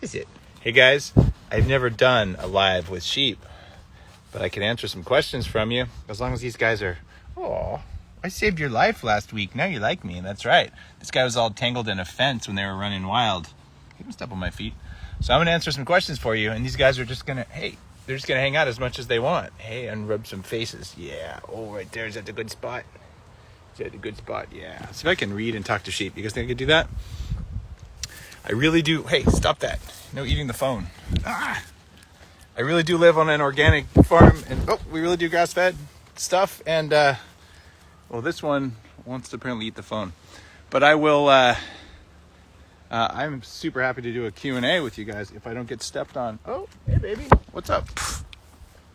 is it? Hey guys, I've never done a live with sheep, but I can answer some questions from you as long as these guys are, oh, I saved your life last week. Now you like me. That's right. This guy was all tangled in a fence when they were running wild. You can step on my feet. So I'm going to answer some questions for you, and these guys are just going to, hey, they're just going to hang out as much as they want. Hey, and rub some faces. Yeah. Oh, right there. Is that a good spot? Is that a good spot? Yeah. See if I can read and talk to sheep. You guys think I could do that? I really do. Hey, stop that. No eating the phone. I really do live on an organic farm, and we really do grass-fed stuff. And, well, this one wants to apparently eat the phone. But I will, I'm super happy to do a Q&A with you guys if I don't get stepped on. Oh, hey, baby. What's up?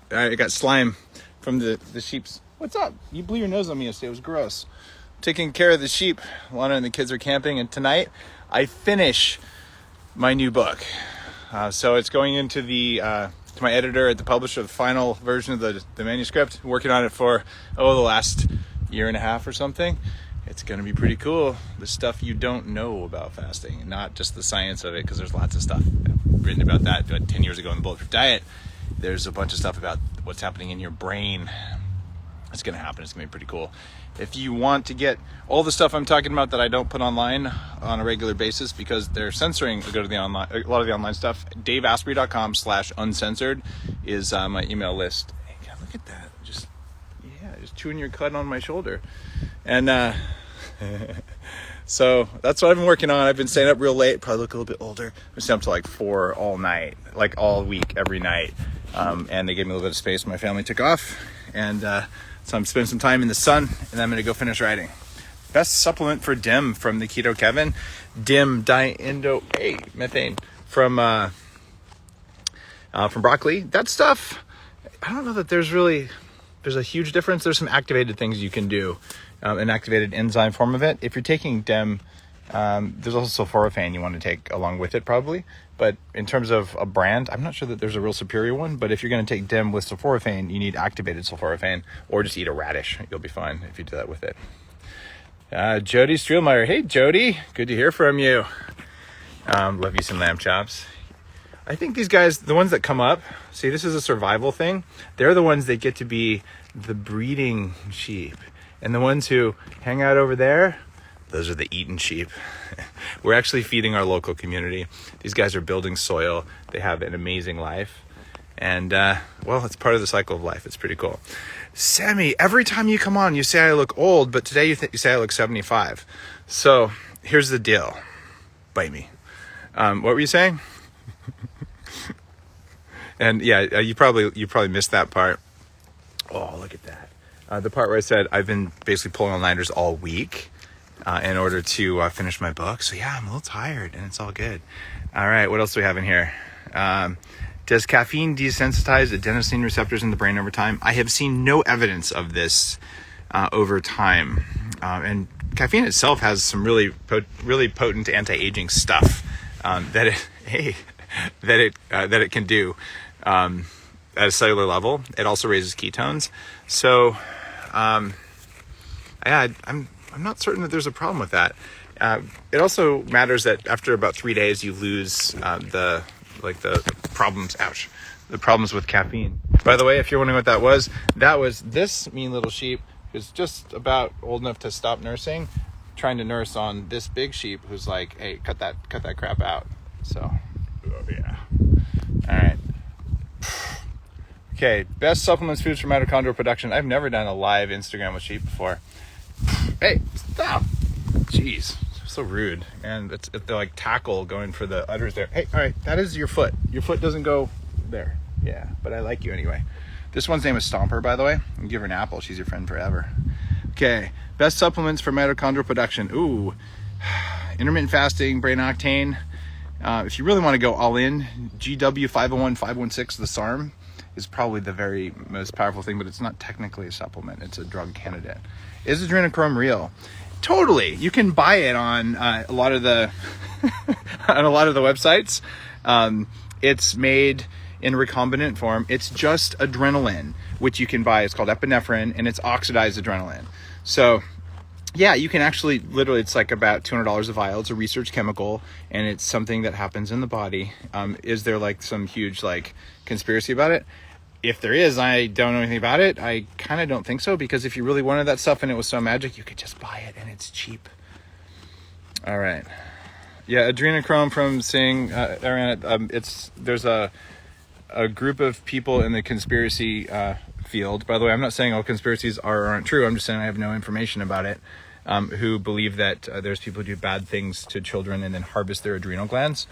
I got slime from the sheep's. What's up? You blew your nose on me yesterday. It was gross. Taking care of the sheep. Lana and the kids are camping, and tonight I finish my new book. So it's going into to my editor at the publisher, the final version of the manuscript. Working on it for, the last year and a half or something. It's going to be pretty cool. The stuff you don't know about fasting, not just the science of it, because there's lots of stuff written about that 10 years ago in the Bulletproof diet. There's a bunch of stuff about what's happening in your brain. It's going to happen. It's going to be pretty cool. If you want to get all the stuff I'm talking about that I don't put online on a regular basis because they're censoring, go to the online, a lot of the online stuff. ig-dave-asprey.com/uncensored is my email list. Hey, God, look at that. Just chewing your cud on my shoulder. And so that's what I've been working on. I've been staying up real late, probably look a little bit older. I've been staying up till like 4 all night, like all week, every night. And they gave me a little bit of space. My family took off. And so I'm spending some time in the sun, and I'm going to go finish writing. Best supplement for DIM from the Keto Kevin. DIM, methane from broccoli. That stuff, I don't know that there's a huge difference. There's some activated things you can do, an activated enzyme form of it. If you're taking DIM, there's also sulforaphane you want to take along with it probably. But in terms of a brand, I'm not sure that there's a real superior one. But if you're going to take DIM with sulforaphane, you need activated sulforaphane, or just eat a radish. You'll be fine if you do that with it. Jody Strohmeyer. Hey, Jody. Good to hear from you. Love you some lamb chops. I think these guys, the ones that come up, see, this is a survival thing. They're the ones that get to be the breeding sheep. And the ones who hang out over there, those are the eaten sheep. We're actually feeding our local community. These guys are building soil. They have an amazing life. And, it's part of the cycle of life. It's pretty cool. Sammy, every time you come on, you say I look old, but today you say I look 75. So here's the deal. Bite me. What were you saying? And yeah, you probably missed that part. Oh, look at that. The part where I said I've been basically pulling all-nighters all week in order to finish my book. So yeah, I'm a little tired, and it's all good. All right, what else do we have in here? Does caffeine desensitize adenosine receptors in the brain over time? I have seen no evidence of this over time. And caffeine itself has some really potent anti-aging stuff that it can do at a cellular level. It also raises ketones. So, I'm not certain that there's a problem with that. It also matters that after about 3 days, you lose the problems with caffeine. By the way, if you're wondering what that was this mean little sheep who's just about old enough to stop nursing, trying to nurse on this big sheep who's like, hey, cut that crap out. So, yeah. All right. Okay, best supplements, foods for mitochondrial production. I've never done a live Instagram with sheep before. Hey, stop. Jeez, so rude. And they're like tackle going for the udders there. Hey, all right, that is your foot. Your foot doesn't go there. Yeah, but I like you anyway. This one's name is Stomper, by the way. You give her an apple. She's your friend forever. Okay, best supplements for mitochondrial production. Ooh, intermittent fasting, brain octane. If you really want to go all in, GW501516, the SARM, is probably the very most powerful thing, but it's not technically a supplement. It's a drug candidate. Is adrenochrome real? Totally. You can buy it on a lot of the websites. It's made in recombinant form. It's just adrenaline, which you can buy. It's called epinephrine, and it's oxidized adrenaline. So Yeah, you can actually, literally, it's like about $200 a vial. It's a research chemical, and it's something that happens in the body. Is there like some huge like conspiracy about it? If there is, I don't know anything about it. I kind of don't think so, because if you really wanted that stuff and it was so magic, you could just buy it and it's cheap. All right. Yeah, adrenochrome from seeing Ariana. There's a group of people in the conspiracy field. By the way, I'm not saying all conspiracies are or aren't true. I'm just saying I have no information about it. Who believe that there's people who do bad things to children and then harvest their adrenal glands.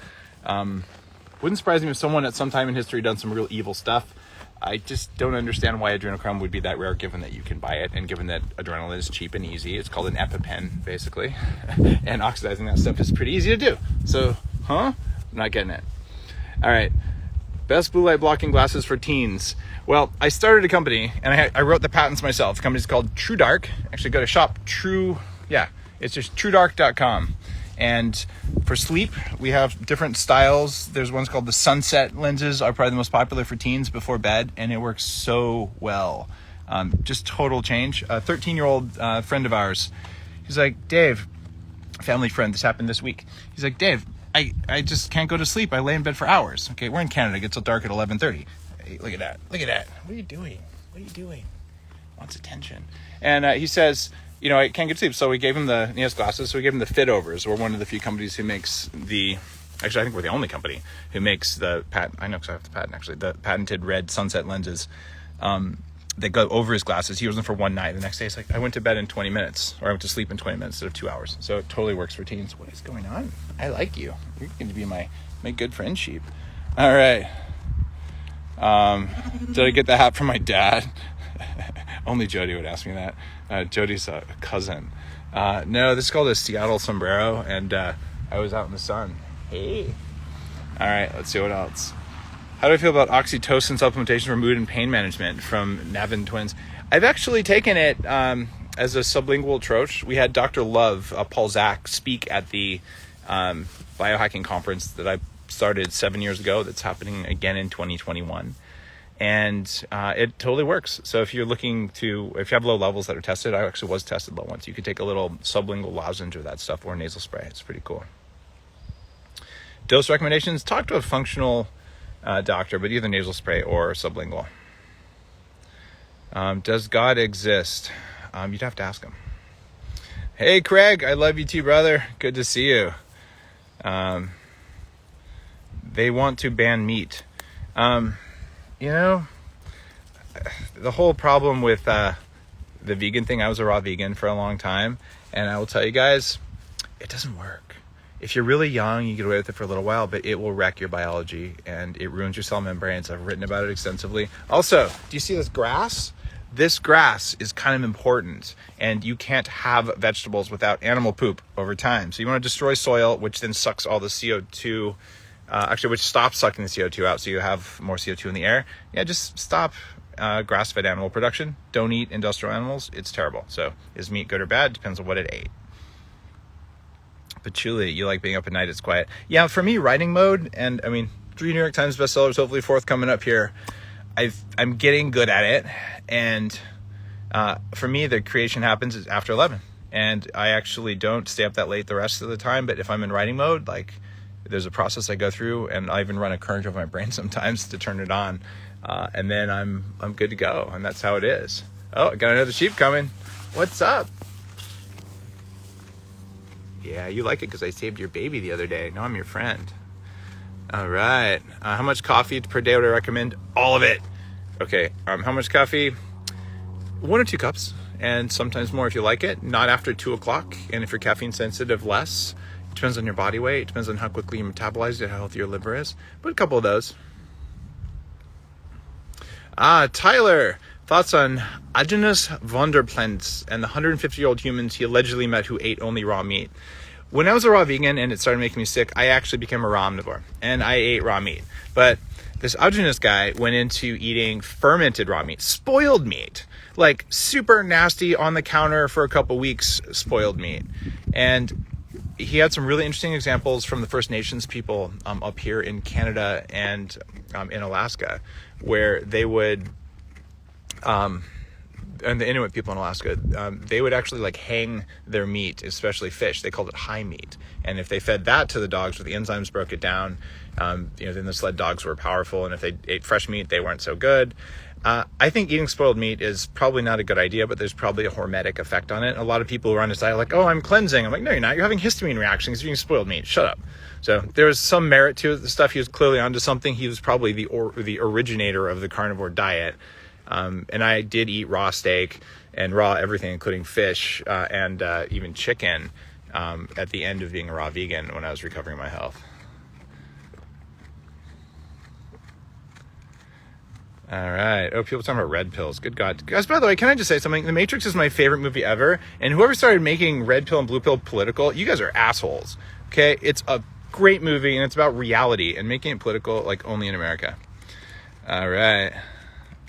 Wouldn't surprise me if someone at some time in history done some real evil stuff. I just don't understand why adrenochrome would be that rare, given that you can buy it and given that adrenaline is cheap and easy. It's called an EpiPen, basically. And oxidizing that stuff is pretty easy to do. So, I'm not getting it. All right. Best blue light blocking glasses for teens. Well, I started a company and I wrote the patents myself. The company's called True Dark. Actually, go to it's just truedark.com. And for sleep, we have different styles. There's ones called the sunset lenses, are probably the most popular for teens before bed, and it works so well. Just total change. A 13-year-old friend of ours, he's like, Dave, family friend, this happened this week. He's like, Dave, I just can't go to sleep. I lay in bed for hours. Okay, we're in Canada. It gets so dark at 11:30. Hey, look at that. Look at that. What are you doing? What are you doing? Wants attention. And he says, I can't get to sleep. So we gave him he has glasses, so we gave him the Fit Overs. We're one of the few companies who makes actually, I think we're the only company who makes the I know because I have the patent, actually, the patented red sunset lenses that go over his glasses. He used them for one night. The next day, it's like, I went to bed in 20 minutes, or I went to sleep in 20 minutes instead of 2 hours. So it totally works for teens. What is going on? I like you. You're going to be my good friend sheep. All right. Did I get the hat from my dad? Only Jody would ask me that. Jody's a cousin. No, this is called a Seattle sombrero, and I was out in the sun. Hey. All right, let's see what else. How do I feel about oxytocin supplementation for mood and pain management from Navin Twins? I've actually taken it as a sublingual approach. We had Dr. Love, Paul Zach, speak at the biohacking conference that I started 7 years ago. That's happening again in 2021. And it totally works. So if you have low levels that are tested, I actually was tested low once. You could take a little sublingual lozenge of that stuff or nasal spray. It's pretty cool. Dose recommendations, talk to a functional doctor, but either nasal spray or sublingual. Does God exist? You'd have to ask him. Hey, Craig, I love you too, brother. Good to see you. They want to ban meat. The whole problem with the vegan thing, I was a raw vegan for a long time, and I will tell you guys, it doesn't work. If you're really young, you get away with it for a little while, but it will wreck your biology, and it ruins your cell membranes. I've written about it extensively. Also, do you see this grass? This grass is kind of important, and you can't have vegetables without animal poop over time. So you want to destroy soil, which then sucks all the CO2, which stops sucking the CO2 out, so you have more CO2 in the air. Yeah, just stop grass-fed animal production. Don't eat industrial animals. It's terrible. So is meat good or bad? Depends on what it ate. Patchouli, you like being up at night, it's quiet. Yeah, for me, writing mode, and 3 New York Times bestsellers, hopefully 4th coming up here. I'm getting good at it, and for me, the creation happens after 11, and I actually don't stay up that late the rest of the time, but if I'm in writing mode, like, there's a process I go through, and I even run a current over my brain sometimes to turn it on, and then I'm good to go, and that's how it is. Oh, I got another sheep coming. What's up? Yeah, you like it because I saved your baby the other day. Now I'm your friend. All right. How much coffee per day would I recommend? All of it. Okay. How much coffee? 1 or 2 cups, and sometimes more if you like it. Not after 2 o'clock, and if you're caffeine sensitive, less. It depends on your body weight. It depends on how quickly you metabolize it, how healthy your liver is. But a couple of those. Tyler. Thoughts on Agnes von der Plentz and the 150-year-old humans he allegedly met who ate only raw meat. When I was a raw vegan and it started making me sick, I actually became a raw omnivore, and I ate raw meat. But this Agnes guy went into eating fermented raw meat, spoiled meat, like super nasty on the counter for a couple weeks, spoiled meat. And he had some really interesting examples from the First Nations people up here in Canada and in Alaska, where they would and the Inuit people in Alaska, they would actually like hang their meat, especially fish. They called it high meat. And if they fed that to the dogs, where the enzymes broke it down, then the sled dogs were powerful. And if they ate fresh meat, they weren't so good. I think eating spoiled meat is probably not a good idea, but there's probably a hormetic effect on it. A lot of people who are on this diet are like, oh, I'm cleansing. I'm like, no, you're not. You're having histamine reactions. You're eating spoiled meat. Shut up. So there's some merit to the stuff. He was clearly onto something. He was probably the originator of the carnivore diet. And I did eat raw steak and raw everything, including fish and even chicken at the end of being a raw vegan when I was recovering my health. All right. Oh, people talking about red pills. Good God. Guys, by the way, can I just say something? The Matrix is my favorite movie ever. And whoever started making red pill and blue pill political, you guys are assholes. Okay? It's a great movie, and it's about reality and making it political like only in America. All right.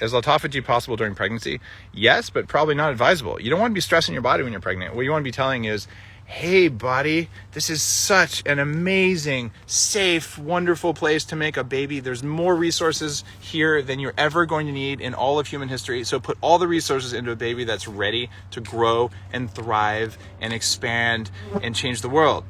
Is autophagy possible during pregnancy? Yes, but probably not advisable. You don't want to be stressing your body when you're pregnant. What you want to be telling is, hey, body, this is such an amazing, safe, wonderful place to make a baby. There's more resources here than you're ever going to need in all of human history. So put all the resources into a baby that's ready to grow and thrive and expand and change the world.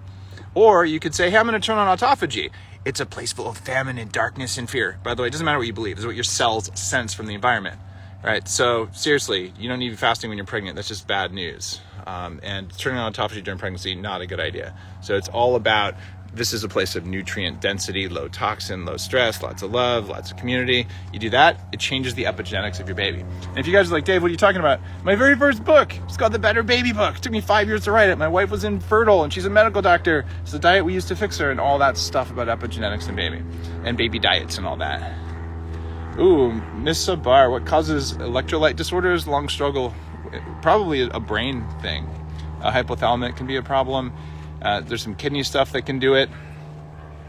Or you could say, hey, I'm going to turn on autophagy. It's a place full of famine and darkness and fear. By the way, it doesn't matter what you believe. This is what your cells sense from the environment, right? So seriously, you don't need to be fasting when you're pregnant. That's just bad news. And turning on autophagy during pregnancy, not a good idea. So it's all about, this is a place of nutrient density, low toxin, low stress, lots of love, lots of community. You do that, it changes the epigenetics of your baby. And if you guys are like, Dave, what are you talking about? My very first book, it's called The Better Baby Book. It took me 5 years to write it. My wife was infertile and she's a medical doctor. It's the diet we used to fix her and all that stuff about epigenetics and baby diets and all that. Ooh, Miss Sabar, what causes electrolyte disorders? Long struggle, probably a brain thing. Hypothalamic can be a problem. There's some kidney stuff that can do it.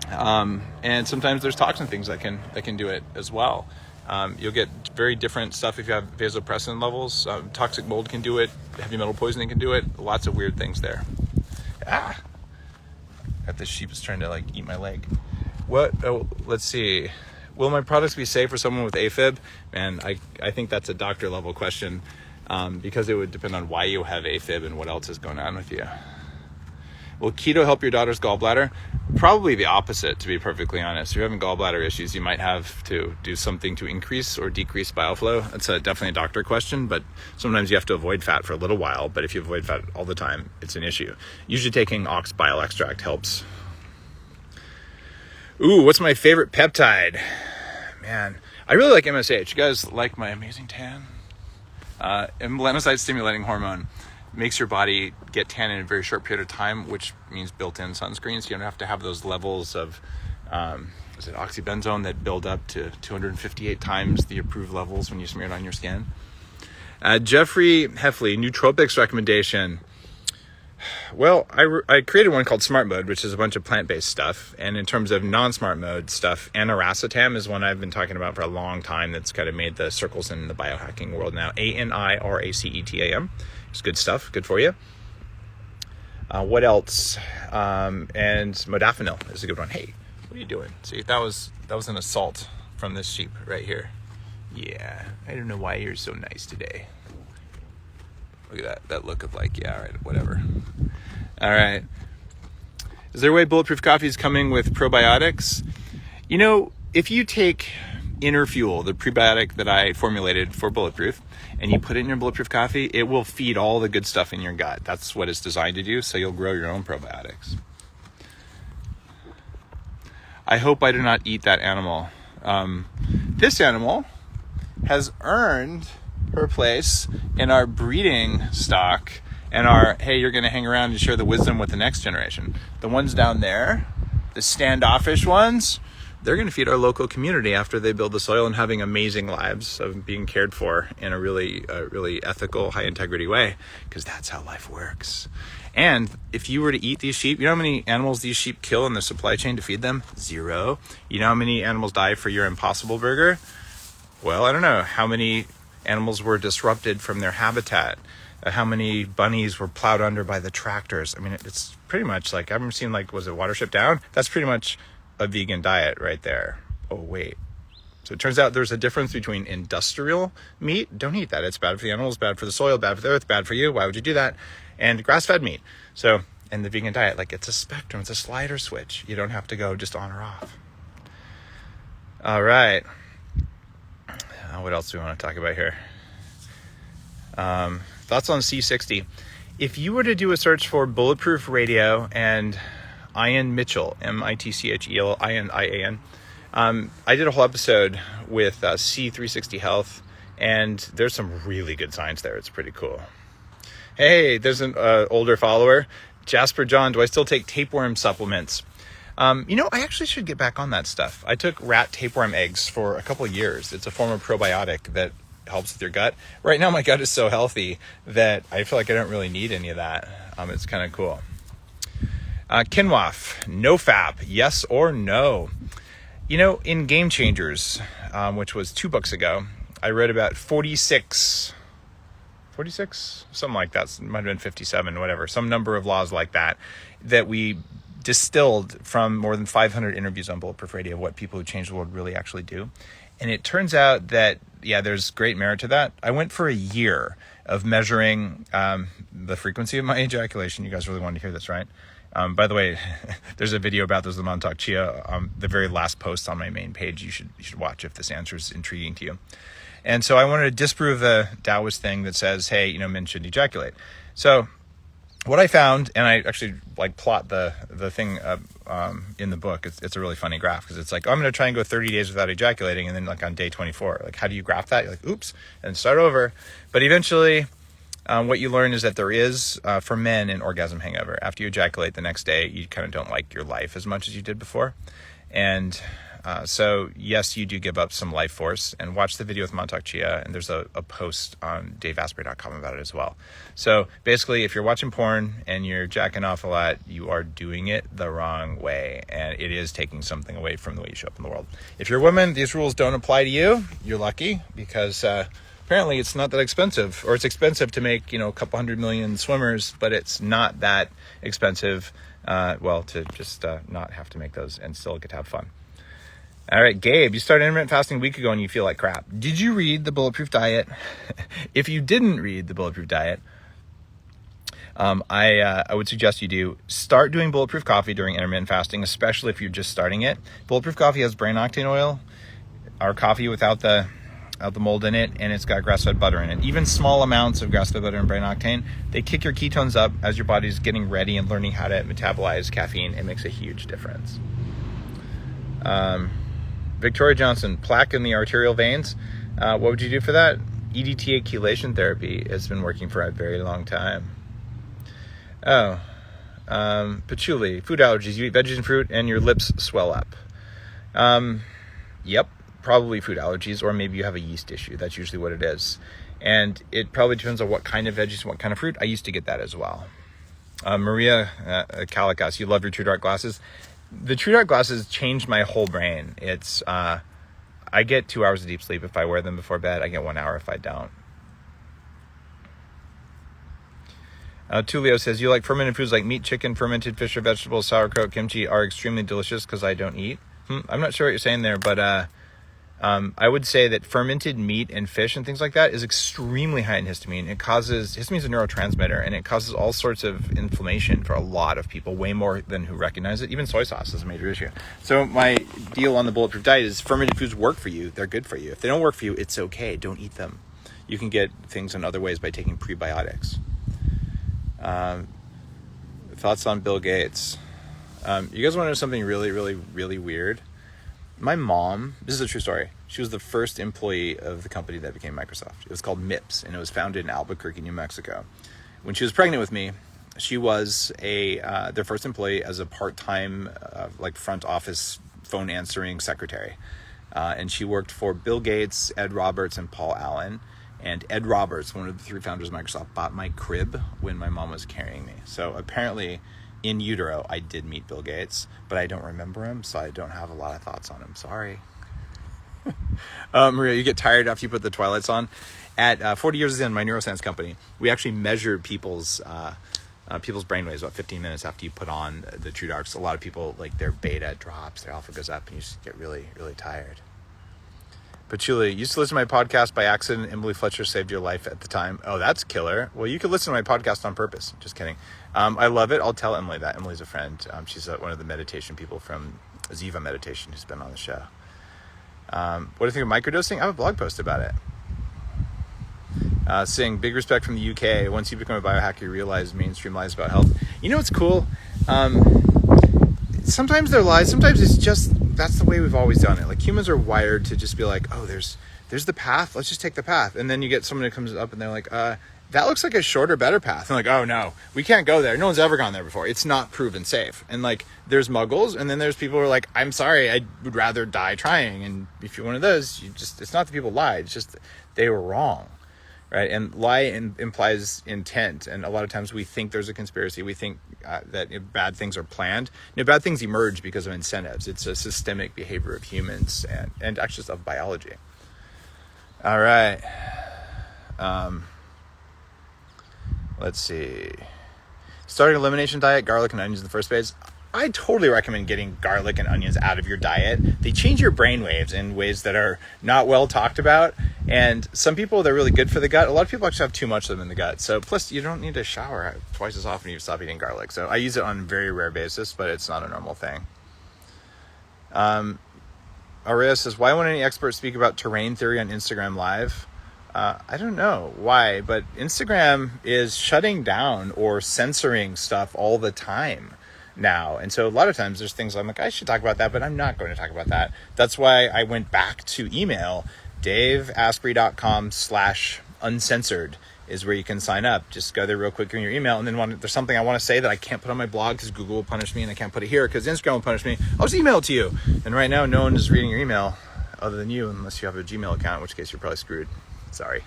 And sometimes there's toxin things that can do it as well. You'll get very different stuff if you have vasopressin levels. Toxic mold can do it. Heavy metal poisoning can do it. Lots of weird things there. This sheep is trying to like eat my leg. Let's see. Will my products be safe for someone with AFib? Man, I think that's a doctor level question, because it would depend on why you have AFib and what else is going on with you. Will keto help your daughter's gallbladder? Probably the opposite, to be perfectly honest. If you're having gallbladder issues, you might have to do something to increase or decrease bile flow. That's definitely a doctor question, but sometimes you have to avoid fat for a little while. But if you avoid fat all the time, it's an issue. Usually taking ox bile extract helps. Ooh, what's my favorite peptide? Man, I really like MSH. You guys like my amazing tan? Melanocyte stimulating hormone makes your body get tan in a very short period of time, which means built-in sunscreen. So you don't have to have those levels of oxybenzone that build up to 258 times the approved levels when you smear it on your skin. Jeffrey Heffley, nootropics recommendation. Well, I created one called Smart Mode, which is a bunch of plant-based stuff. And in terms of non-smart mode stuff, aniracetam is one I've been talking about for a long time that's kind of made the circles in the biohacking world now. ANIRACETAM. It's good stuff. Good for you. What else? And modafinil is a good one. Hey, what are you doing? See, that was an assault from this sheep right here. Yeah, I don't know why you're so nice today. Look at that look of like, yeah, all right, whatever. All right. Is there a way Bulletproof coffee is coming with probiotics? You know, if you take Inner Fuel, the prebiotic that I formulated for Bulletproof, and you put it in your Bulletproof coffee, it will feed all the good stuff in your gut. That's what it's designed to do, so you'll grow your own probiotics. I hope I do not eat that animal. This animal has earned her place in our breeding stock and our, hey, you're going to hang around and share the wisdom with the next generation. The ones down there, the standoffish ones, they're going to feed our local community after they build the soil and having amazing lives of being cared for in a really ethical, high integrity way, because that's how life works. And if you were to eat these sheep, you know how many animals these sheep kill in the supply chain to feed them? 0. You know how many animals die for your Impossible Burger? Well, I don't know. How many animals were disrupted from their habitat? How many bunnies were plowed under by the tractors? I mean, it's pretty much like, I've seen like, was it Watership Down? That's pretty much a vegan diet right there. Oh, wait. So it turns out there's a difference between industrial meat. Don't eat that. It's bad for the animals, bad for the soil, bad for the earth, bad for you. Why would you do that? And grass-fed meat. So, and the vegan diet, like it's a spectrum. It's a slider switch. You don't have to go just on or off. All right. What else do we want to talk about here? Thoughts on C60. If you were to do a search for Bulletproof Radio and Ian Mitchell, Mitchel, Ian, I did a whole episode with C360 Health, and there's some really good science there. It's pretty cool. Hey, there's an older follower, Jasper John. Do I still take tapeworm supplements? I actually should get back on that stuff. I took rat tapeworm eggs for a couple of years. It's a form of probiotic that helps with your gut. Right now, my gut is so healthy that I feel like I don't really need any of that. It's kind of cool. Kinwaf, no fap, yes or no? In Game Changers, which was 2 books ago, I read about 46, something like that. It might have been 57, whatever, some number of laws like that we distilled from more than 500 interviews on Bulletproof Radio of what people who change the world really actually do. And it turns out that, there's great merit to that. I went for a year of measuring the frequency of my ejaculation. You guys really wanted to hear this, right? By the way, there's a video about this with Montauk Chia, the very last post on my main page. You should watch if this answer is intriguing to you. And so I wanted to disprove the Taoist thing that says, hey, men should ejaculate. So what I found, and I actually plot the thing in the book. It's a really funny graph because it's like, I'm going to try and go 30 days without ejaculating, and then on day 24, how do you graph that? You're like, oops, and start over. But eventually, what you learn is that there is, for men, an orgasm hangover. After you ejaculate the next day, you kind of don't like your life as much as you did before. And so, yes, you do give up some life force. And watch the video with Montauk Chia, and there's a post on ig-dave-asprey.com about it as well. So basically, if you're watching porn and you're jacking off a lot, you are doing it the wrong way. And it is taking something away from the way you show up in the world. If you're a woman, these rules don't apply to you. You're lucky because apparently it's not that expensive, or it's expensive to make, a couple 100 million swimmers, but it's not that expensive, to just not have to make those and still get to have fun. All right, Gabe, you started intermittent fasting a week ago and you feel like crap. Did you read the Bulletproof Diet? If you didn't read the Bulletproof Diet, I would suggest you do start doing Bulletproof coffee during intermittent fasting, especially if you're just starting it. Bulletproof coffee has brain octane oil, our coffee without the mold in it, and it's got grass-fed butter in it. Even small amounts of grass-fed butter and brain octane, they kick your ketones up as your body's getting ready and learning how to metabolize caffeine. It makes a huge difference. Victoria Johnson, plaque in the arterial veins. What would you do for that? EDTA chelation therapy has been working for a very long time. Patchouli, food allergies. You eat veggies and fruit and your lips swell up. Yep, probably food allergies, or maybe you have a yeast issue. That's usually what it is. And it probably depends on what kind of veggies and what kind of fruit. I used to get that as well. Maria Calikas, you love your True Dark glasses. The True Dark glasses changed my whole brain. It's, I get 2 hours of deep sleep if I wear them before bed. I get 1 hour if I don't. Tulio says, you like fermented foods like meat, chicken, fermented fish or vegetables, sauerkraut, kimchi are extremely delicious because I don't eat. I'm not sure what you're saying there, but I would say that fermented meat and fish and things like that is extremely high in histamine. Histamine is a neurotransmitter, and it causes all sorts of inflammation for a lot of people, way more than who recognize it. Even soy sauce is a major issue. So my deal on the Bulletproof Diet is fermented foods work for you. They're good for you. If they don't work for you, it's okay. Don't eat them. You can get things in other ways by taking prebiotics. Thoughts on Bill Gates. You guys want to know something really, really, really weird? My mom, this is a true story. She was the first employee of the company that became Microsoft. It was called MIPS, and it was founded in Albuquerque, New Mexico. When she was pregnant with me, she was their first employee as a part-time, front office phone answering secretary. And she worked for Bill Gates, Ed Roberts, and Paul Allen. And Ed Roberts, one of the 3 founders of Microsoft, bought my crib when my mom was carrying me. So apparently, in utero, I did meet Bill Gates, but I don't remember him, so I don't have a lot of thoughts on him. Sorry. Maria, you get tired after you put the Twilights on. At 40 years in my neuroscience company, we actually measure people's brainwaves about 15 minutes after you put on the True Darks. A lot of people, their beta drops, their alpha goes up, and you just get really, really tired. Patchouli, used to listen to my podcast by accident. Emily Fletcher saved your life at the time. Oh, that's killer. Well, you could listen to my podcast on purpose. Just kidding. I love it. I'll tell Emily that. Emily's a friend. She's one of the meditation people from Ziva Meditation who's been on the show. What do you think of microdosing? I have a blog post about it. Saying big respect from the UK. Once you become a biohacker, you realize mainstream lies about health. You know what's cool? Sometimes they're lies. Sometimes it's just, that's the way we've always done it. Like humans are wired to just be like, oh, there's the path. Let's just take the path. And then you get someone who comes up and they're like, that looks like a shorter, better path. And like, oh no, we can't go there. No one's ever gone there before. It's not proven safe. And like, there's muggles. And then there's people who are like, I'm sorry, I would rather die trying. And if you're one of those, it's not that people lied. It's just they were wrong. Right? And lie implies intent. And a lot of times we think there's a conspiracy. We think that bad things are planned. Bad things emerge because of incentives. It's a systemic behavior of humans and actually just of biology. All right. Let's see. Starting elimination diet, garlic and onions in the first phase. I totally recommend getting garlic and onions out of your diet. They change your brain waves in ways that are not well talked about. And some people, they're really good for the gut. A lot of people actually have too much of them in the gut. So plus you don't need to shower twice as often if you stop eating garlic. So I use it on a very rare basis, but it's not a normal thing. Aurea says, why won't any expert speak about terrain theory on Instagram Live? I don't know why, but Instagram is shutting down or censoring stuff all the time now. And so a lot of times there's things I'm like, I should talk about that, but I'm not going to talk about that. That's why I went back to email. ig-dave-asprey.com/uncensored is where you can sign up. Just go there real quick in your email. And then when there's something I want to say that I can't put on my blog because Google will punish me and I can't put it here because Instagram will punish me, I'll just email it to you. And right now, no one is reading your email other than you, unless you have a Gmail account, in which case you're probably screwed. Sorry.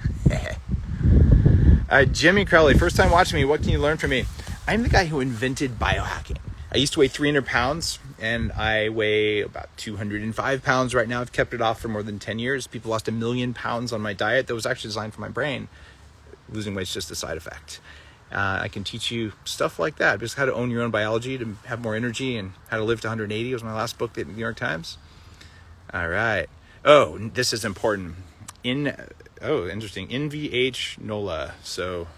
Jimmy Crowley, first time watching me. What can you learn from me? I'm the guy who invented biohacking. I used to weigh 300 pounds and I weigh about 205 pounds right now. I've kept it off for more than 10 years. People lost 1 million pounds on my diet that was actually designed for my brain. Losing weight's just a side effect. I can teach you stuff like that. Just how to own your own biology to have more energy and how to live to 180 was my last book at the New York Times. All right. Oh, this is important. Interesting. NVH NOLA. So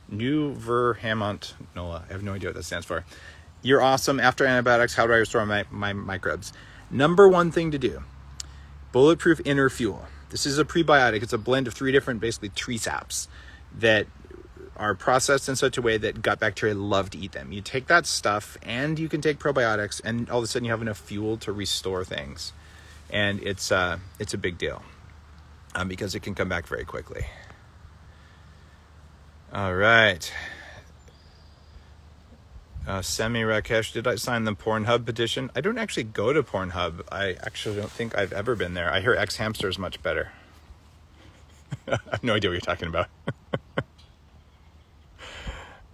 New Verhamont NOLA. I have no idea what that stands for. You're awesome. After antibiotics, how do I restore my microbes? Number one thing to do, Bulletproof Inner Fuel. This is a prebiotic. It's a blend of 3 different, basically, tree saps that are processed in such a way that gut bacteria love to eat them. You take that stuff and you can take probiotics and all of a sudden you have enough fuel to restore things. And it's a big deal because it can come back very quickly. All right. Sammy Rakesh, did I sign the Pornhub petition? I don't actually go to Pornhub. I actually don't think I've ever been there. I hear X-Hamster is much better. I have no idea what you're talking about.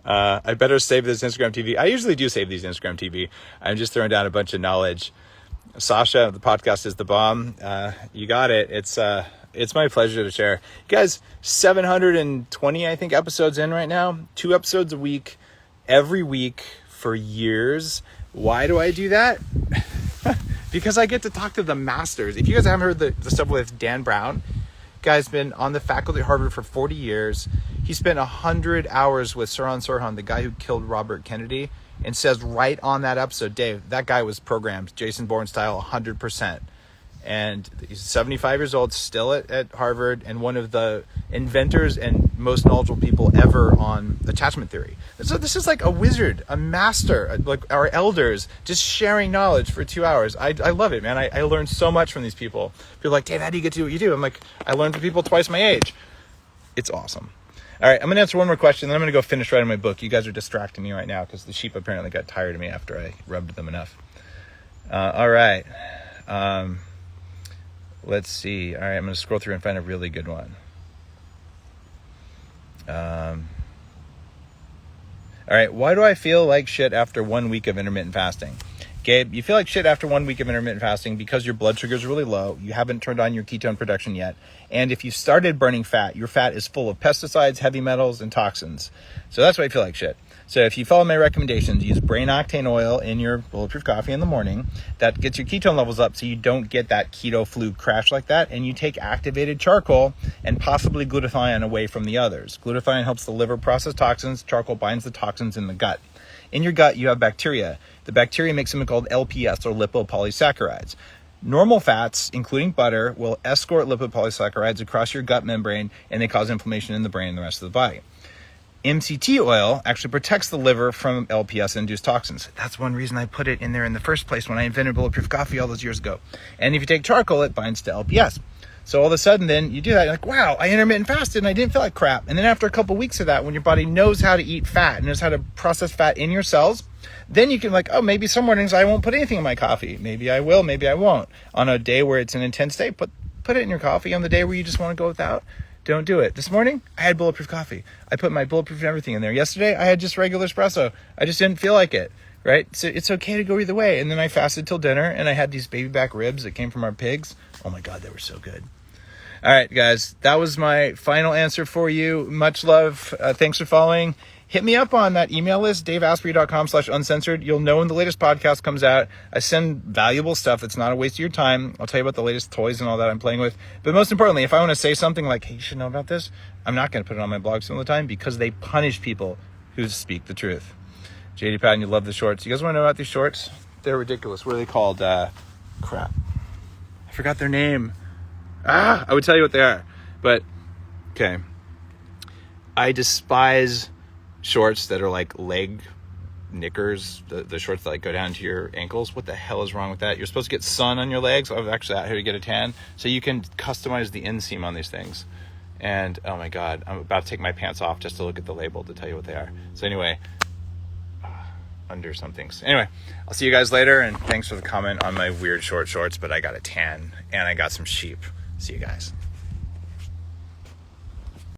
I better save this Instagram TV. I usually do save these Instagram TV. I'm just throwing down a bunch of knowledge. Sasha, the podcast is the bomb. You got it. It's my pleasure to share. You guys, 720, I think, episodes in right now. 2 episodes a week, every week for years. Why do I do that? Because I get to talk to the masters. If you guys haven't heard the stuff with Dan Brown, guy's been on the faculty at Harvard for 40 years. He spent 100 hours with Sirhan Sirhan, the guy who killed Robert Kennedy, and says right on that episode, Dave, that guy was programmed Jason Bourne style 100%. And he's 75 years old, still at Harvard, and one of the inventors and most knowledgeable people ever on attachment theory. So this is like a wizard, a master, like our elders, just sharing knowledge for 2 hours. I love it, man. I learned so much from these people. People are like, Dave, how do you get to do what you do? I'm like, I learned from people twice my age. It's awesome. All right, I'm going to answer one more question, then I'm going to go finish writing my book. You guys are distracting me right now because the sheep apparently got tired of me after I rubbed them enough. All right. Let's see. All right, I'm going to scroll through and find a really good one. All right, why do I feel like shit after 1 week of intermittent fasting? Gabe, you feel like shit after 1 week of intermittent fasting because your blood sugar is really low. You haven't turned on your ketone production yet. And if you started burning fat, your fat is full of pesticides, heavy metals, and toxins. So that's why you feel like shit. So if you follow my recommendations, use brain octane oil in your Bulletproof coffee in the morning. That gets your ketone levels up so you don't get that keto flu crash like that. And you take activated charcoal and possibly glutathione away from the others. Glutathione helps the liver process toxins. Charcoal binds the toxins in the gut. In your gut, you have bacteria. The bacteria make something called LPS, or lipopolysaccharides. Normal fats, including butter, will escort lipopolysaccharides across your gut membrane, and they cause inflammation in the brain and the rest of the body. MCT oil actually protects the liver from LPS-induced toxins. That's one reason I put it in there in the first place when I invented Bulletproof coffee all those years ago. And if you take charcoal, it binds to LPS. So all of a sudden then you do that, you're like, wow, I intermittent fasted and I didn't feel like crap. And then after a couple of weeks of that, when your body knows how to eat fat and knows how to process fat in your cells, then you can like, oh, maybe some mornings I won't put anything in my coffee. Maybe I will, maybe I won't. On a day where it's an intense day, put it in your coffee. On the day where you just want to go without, don't do it. This morning, I had Bulletproof coffee. I put my Bulletproof and everything in there. Yesterday, I had just regular espresso. I just didn't feel like it, right? So it's okay to go either way. And then I fasted till dinner, and I had these baby back ribs that came from our pigs. Oh my God, they were so good. All right, guys, that was my final answer for you. Much love. Thanks for following. Hit me up on that email list, ig-dave-asprey.com/uncensored. You'll know when the latest podcast comes out. I send valuable stuff that's not a waste of your time. I'll tell you about the latest toys and all that I'm playing with. But most importantly, if I want to say something like, hey, you should know about this, I'm not going to put it on my blog some of the time because they punish people who speak the truth. JD Patton, you love the shorts. You guys want to know about these shorts? They're ridiculous. What are they called? Crap. I forgot their name. I would tell you what they are. But, okay. I despise shorts that are like leg knickers, the shorts that like go down to your ankles. What the hell is wrong with that? You're supposed to get sun on your legs. I was actually out here to get a tan. So you can customize the inseam on these things. And oh my God, I'm about to take my pants off just to look at the label to tell you what they are. So anyway, under some things. Anyway, I'll see you guys later. And thanks for the comment on my weird short shorts, but I got a tan and I got some sheep. See you guys.